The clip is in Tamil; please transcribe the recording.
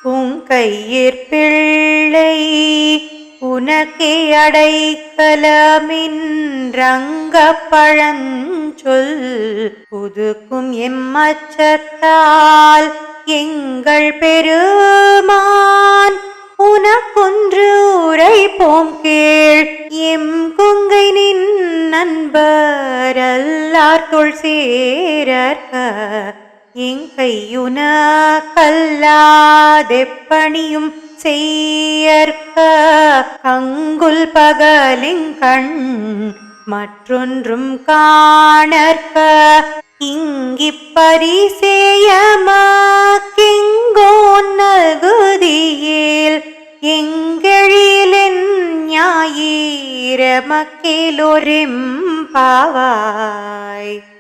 பூங்கையிற்பிள்ளை உனக்கே அடைக்கலமின்றங்கப் பழஞ்சொல் புதுக்கும் எம்மச்சத்தால் எங்கள் பெருமான் உனக்கொன்று உரைப்போம் கேள். எம் கொங்கை நின் நண்பரல்லார் தொல் சேரற்க எங்கையுனக்கல்லாதெப்பணியும் செய்யற்க கங்குல் பகலிங்கண் மற்றொன்றும் காணற்க இங்கிப்பரிசேயமக்கெங்கோன் நல்குதியேல் எங்கெழிலென் ஞாயிறமக்கேலோரெம்பாவாய்.